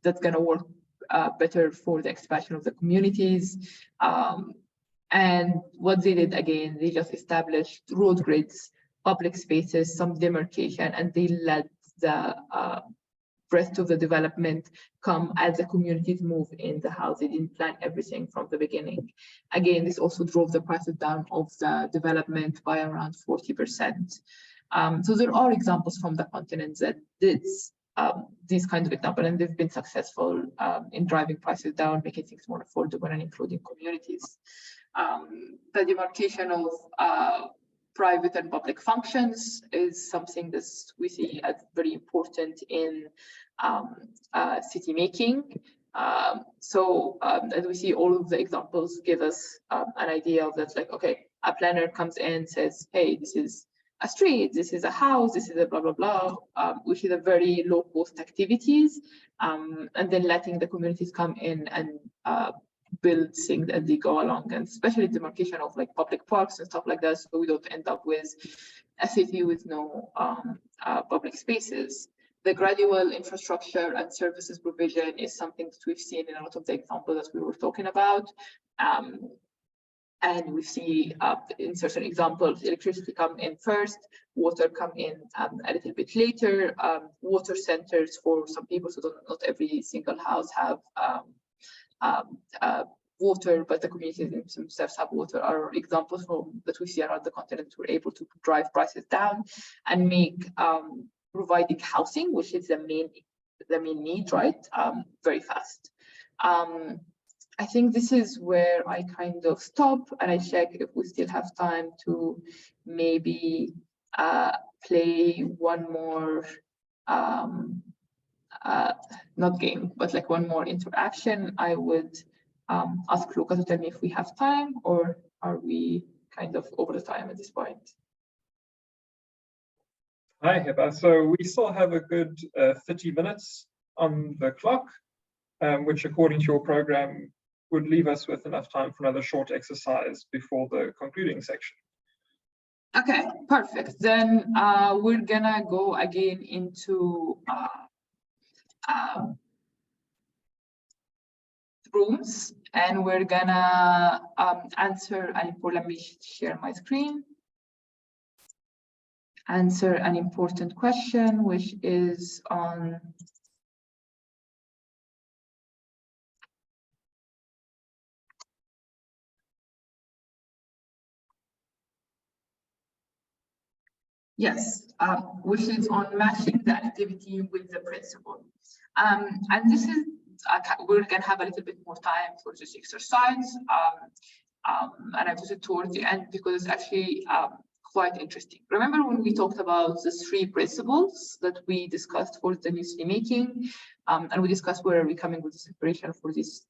that's going to work better for the expansion of the communities. And what they did, again, they just established road grids, public spaces, some demarcation, and they let the rest of the development come as the communities move in the house. They didn't plan everything from the beginning. Again, this also drove the prices down of the development by around 40%. So there are examples from the continent that did these kinds of examples, and they've been successful in driving prices down, making things more affordable and including communities. The demarcation of private and public functions is something that we see as very important in city making. As we see, all of the examples give us an idea of that, like, okay, a planner comes in, says, hey, this is a street, this is a house, this is a blah, blah, blah, which is a very low cost activities, and then letting the communities come in and build things as they go along, and especially demarcation of like public parks and stuff like that, so we don't end up with a city with no public spaces. The gradual infrastructure and services provision is something that we've seen in a lot of the examples that we were talking about. And we see in certain examples, electricity come in first, water come in a little bit later, water centers for some people, so not every single house have water, but the communities themselves have water, are examples that we see around the continent. We're able to drive prices down and make providing housing, which is the main need, right, very fast. I think this is where I kind of stop and I check if we still have time to maybe play one more, not game, but like one more interaction. I would ask Luca to tell me if we have time, or are we kind of over the time at this point? Hi, Heba. So we still have a good 30 minutes on the clock, which according to your program would leave us with enough time for another short exercise before the concluding section. Okay, perfect. Then we're gonna go again into rooms, and we're gonna answer let me share my screen. Answer an important question, which is on yes, which is on matching the activity with the principle. And this is, we're going to have a little bit more time for this exercise. And I put it towards the end because it's actually quite interesting. Remember when we talked about the 3 principles that we discussed for the new city making, and we discussed where are we coming with this inspiration for these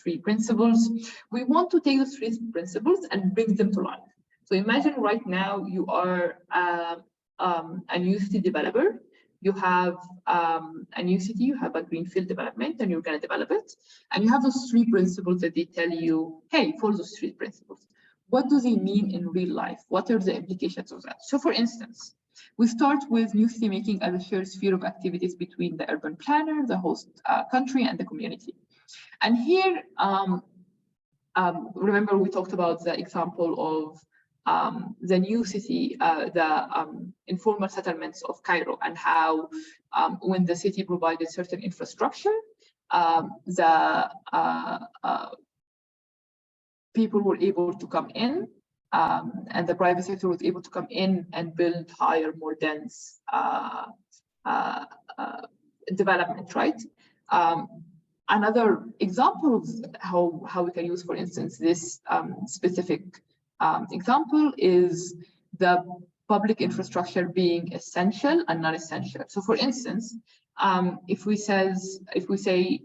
3 principles. We want to take those 3 principles and bring them to life. So imagine right now you are a new city developer. You have a new city, you have a greenfield development, and you're going to develop it. And you have those 3 principles that they tell you, hey, follow those 3 principles. What do they mean in real life? What are the implications of that? So for instance, we start with new city making as a shared sphere of activities between the urban planner, the host country, and the community. And here, remember we talked about the example of the new city, the informal settlements of Cairo, and how when the city provided certain infrastructure, the people were able to come in, and the private sector was able to come in and build higher, more dense development, right? Another example of how we can use, for instance, this specific example is the public infrastructure being essential and non-essential. So for instance, if we say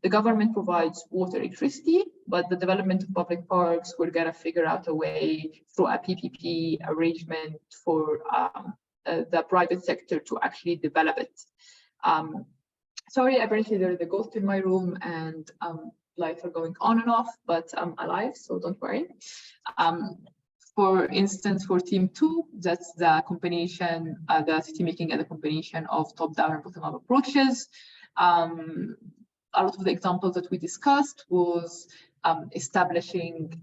the government provides water, electricity, but the development of public parks, we're gonna figure out a way through a PPP arrangement for the private sector to actually develop it. Sorry, apparently there's a ghost in my room and lights are going on and off, but I'm alive, so don't worry. For instance, for team 2, that's the combination, the city making and the combination of top-down and bottom-up approaches. A lot of the examples that we discussed was establishing,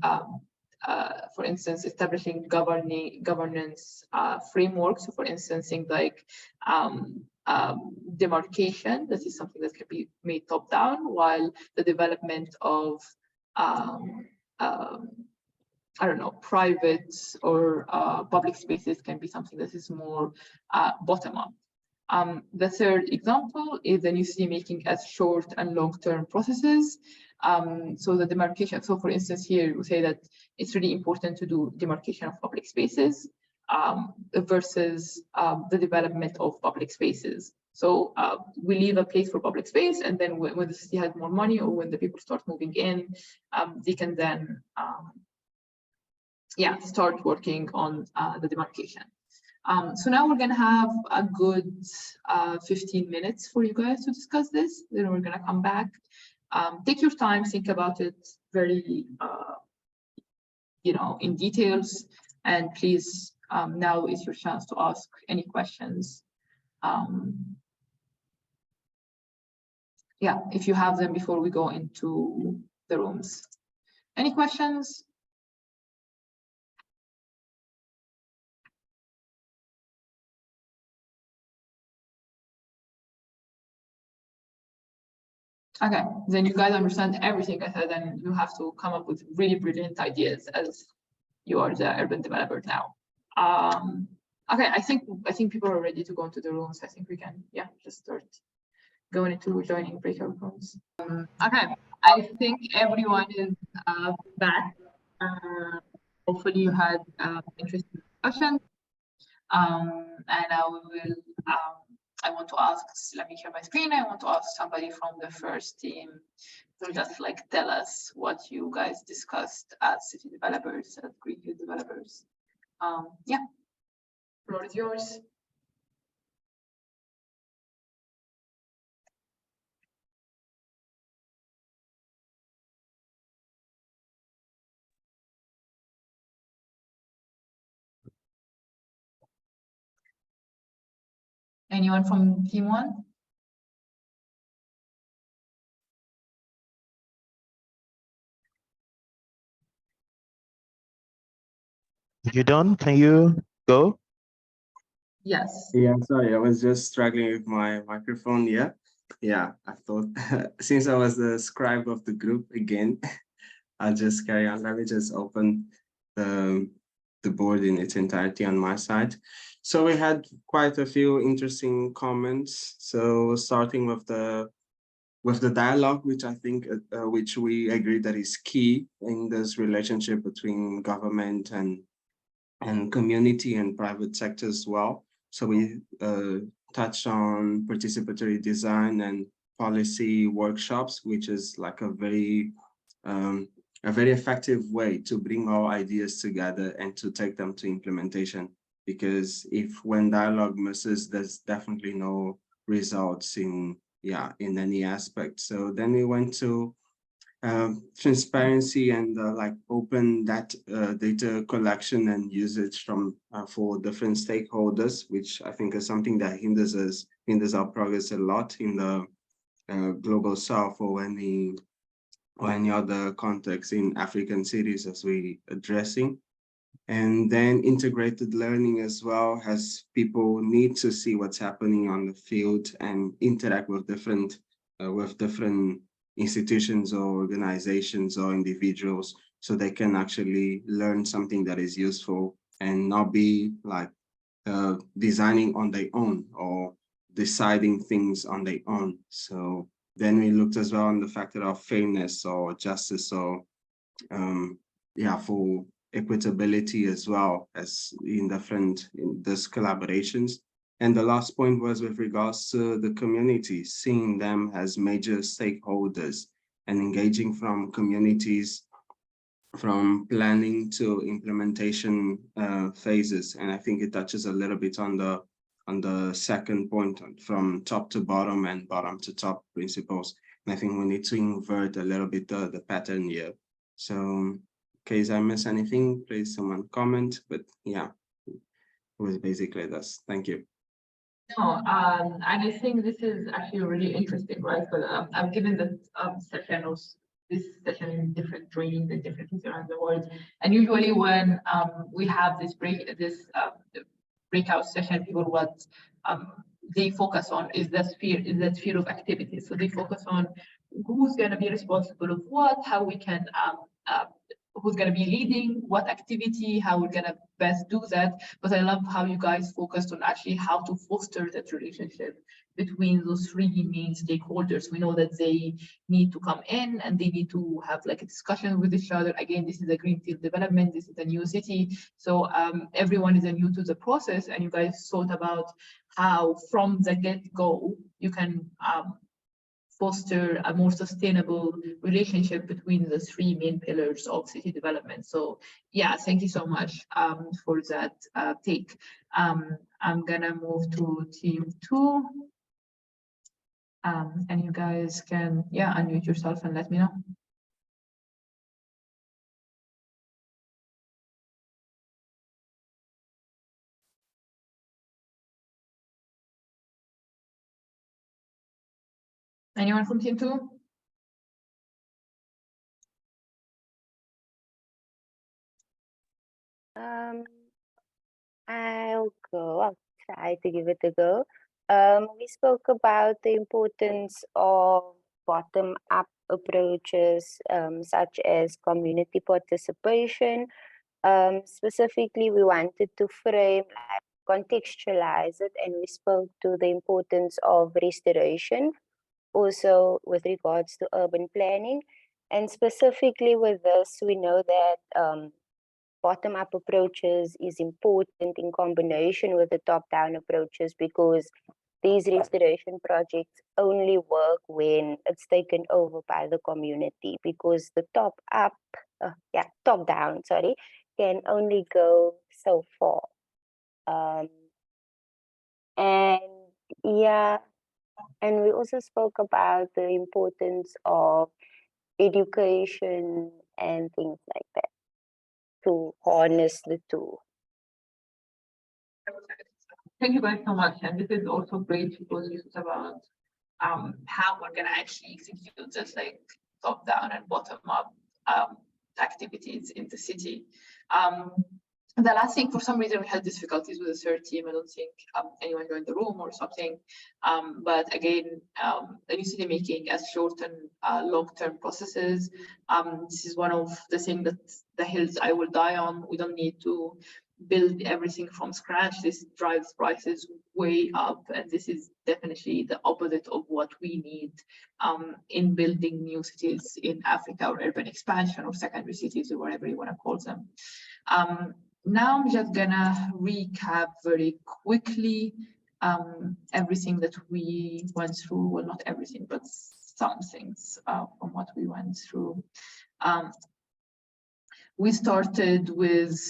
for instance, establishing governance frameworks. So for instance, things like demarcation, that is something that can be made top-down, while the development of I don't know, private or public spaces can be something that is more bottom-up. The third example is the new city making as short and long-term processes. So the demarcation, so for instance, here we say that it's really important to do demarcation of public spaces versus the development of public spaces. So we leave a place for public space, and then when the city has more money or when the people start moving in, they can then start working on the demarcation. So now we're going to have a good 15 minutes for you guys to discuss this. Then we're going to come back. Take your time, think about it very, in details. And please, now is your chance to ask any questions. If you have them before we go into the rooms. Any questions? Okay, then you guys understand everything I said, and you have to come up with really brilliant ideas as you are the urban developer now. Okay, I think people are ready to go into the rooms. I think we can, just start going into joining breakout rooms. Okay, I think everyone is back. Hopefully you had interesting discussion. And I want to ask, let me share my screen. I want to ask somebody from the first team to just tell us what you guys discussed as city developers, as greenfield developers. Floor is yours. Anyone from team 1? You done? Can you go? Yes. Yeah, sorry, I was just struggling with my microphone. Yeah, I thought since I was the scribe of the group again, I'll just carry on. Let me just open the board in its entirety on my side. So we had quite a few interesting comments. So starting with the dialogue, which I think which we agree that is key in this relationship between government and community and private sector as well. So we touched on participatory design and policy workshops, which is like a very effective way to bring all ideas together and to take them to implementation. Because when dialogue misses, there's definitely no results in any aspect. So then we went to transparency and like open data collection and usage from for different stakeholders, which I think is something that hinders our progress a lot in the global south or any other context in African cities as we addressing. And then integrated learning as well, as people need to see what's happening on the field and interact with different institutions or organizations or individuals, so they can actually learn something that is useful and not be like designing on their own or deciding things on their own. So then we looked as well on the factor of fairness or justice or for equitability as well as in these collaborations. And the last point was with regards to the community, seeing them as major stakeholders and engaging from communities from planning to implementation phases. And I think it touches a little bit on the second point, from top to bottom and bottom to top principles. And I think we need to invert a little bit the pattern here. So in case I miss anything, please someone comment, but yeah, it was basically this. Thank you. No, and I think this is actually really interesting, right? But I've given this session in different trainings and different places around the world. And usually when we have this breakout session, people what they focus on is the sphere of activity. So they focus on who's going to be responsible of what, how we can who's going to be leading what activity, how we're going to best do that. But I love how you guys focused on actually how to foster that relationship between those three main stakeholders. We know that they need to come in and they need to have like a discussion with each other. Again, this is a greenfield development, this is a new city. So everyone is new to the process, and you guys thought about how from the get-go you can foster a more sustainable relationship between the three main pillars of city development. So yeah, thank you so much for that take. I'm gonna move to team 2. And you guys can, unmute yourself and let me know. Anyone from team 2? I'll try to give it a go. We spoke about the importance of bottom-up approaches, such as community participation. Specifically, we wanted to frame, contextualize it, and we spoke to the importance of restoration, also with regards to urban planning. And specifically with this, we know that bottom-up approaches is important in combination with the top-down approaches, because these restoration projects only work when it's taken over by the community, because the top-down, can only go so far. And we also spoke about the importance of education and things like that, to harness the two. Thank you guys so much. And this is also great because you talk about how we're going to actually execute just like top down and bottom up activities in the city. The last thing, for some reason, we had difficulties with the third team. I don't think anyone joined the room or something. But again, the new city making as short and long-term processes. This is one of the things that the hills I will die on. We don't need to build everything from scratch. This drives prices way up, and this is definitely the opposite of what we need in building new cities in Africa, or urban expansion, or secondary cities, or whatever you want to call them. Now I'm just gonna recap very quickly everything that we went through. Well, not everything, but some things from what we went through. We started with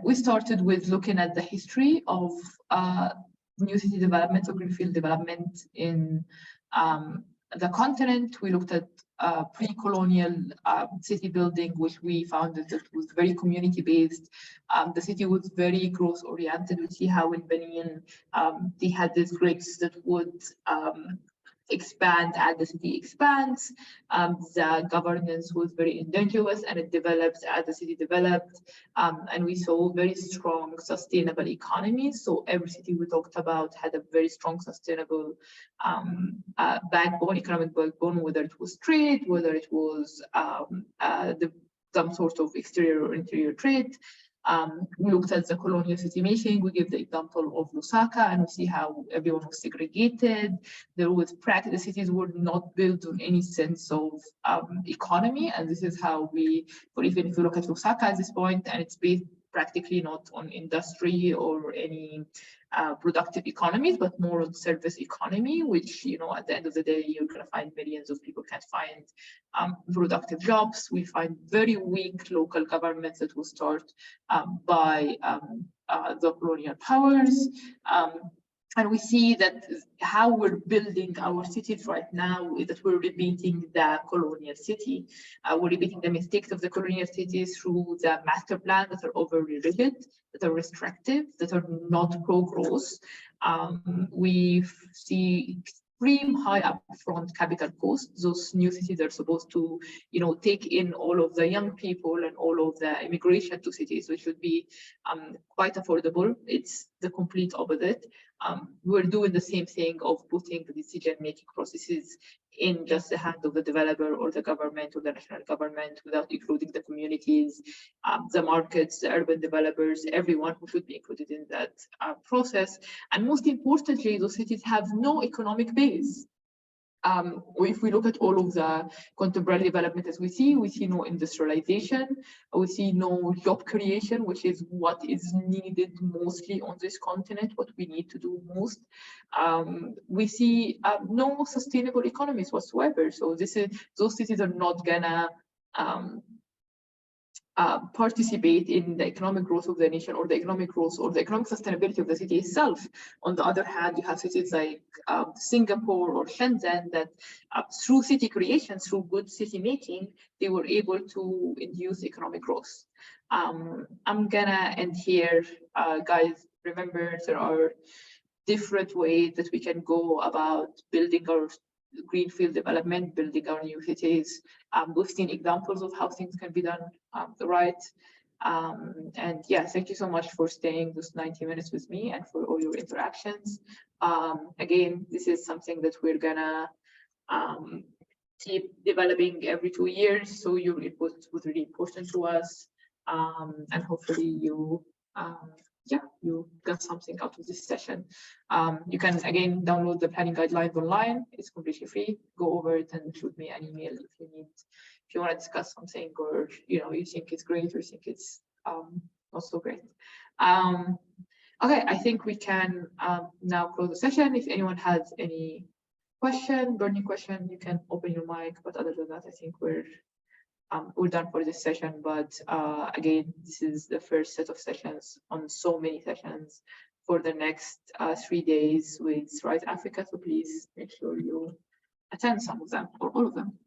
we started with looking at the history of new city development or greenfield development in the continent. We looked at pre-colonial city building, which we found that it was very community-based. The city was very growth-oriented. We see how in Benin they had these grids that would expand as the city expands. The governance was very indigenous, and it developed as the city developed. And we saw very strong sustainable economies. So every city we talked about had a very strong sustainable backbone, economic backbone, whether it was trade, whether it was some sort of exterior or interior trade. We looked at the colonial city making. We give the example of Lusaka, and we see how everyone was segregated. There was practice. The cities were not built on any sense of economy, and this is how we, or even if you look at Lusaka at this point, and it's based practically not on industry or any productive economies, but more on service economy, which, you know, at the end of the day, you're going to find millions of people can't find productive jobs. We find very weak local governments that will start by the colonial powers. And we see that how we're building our cities right now is that we're repeating the colonial city. We're repeating the mistakes of the colonial cities through the master plan that are overly rigid, that are restrictive, that are not pro-growth. We see extreme high upfront capital costs. Those new cities are supposed to, you know, take in all of the young people and all of the immigration to cities, which should be quite affordable. It's the complete opposite. We're doing the same thing of putting the decision-making processes in just the hand of the developer or the government or the national government without including the communities, the markets, the urban developers, everyone who should be included in that process. And most importantly, those cities have no economic base. If we look at all of the contemporary development as we see no industrialization, we see no job creation, which is what is needed mostly on this continent, what we need to do most. We see no sustainable economies whatsoever. So those cities are not gonna participate in the economic growth of the nation or the economic growth or the economic sustainability of the city itself. On the other hand, you have cities like Singapore or Shenzhen that through city creation, through good city making, they were able to induce economic growth. I'm gonna end here. Guys, remember there are different ways that we can go about building our greenfield development, building our new cities. We've seen examples of how things can be done right. And yeah, thank you so much for staying those 90 minutes with me and for all your interactions. Again, this is something that we're gonna keep developing every 2 years. So your input was really important to us. And hopefully you you got something out of this session. You can again download the planning guidelines online. It's completely free. Go over it and shoot me an email if you want to discuss something, or you think it's great or you think it's not so great. Okay, I think we can now close the session. If anyone has any burning question, you can open your mic. But other than that, I think we're done for this session. But again, this is the first set of sessions on so many sessions for the next 3 days with Rise Africa. So please make sure you attend some of them or all of them.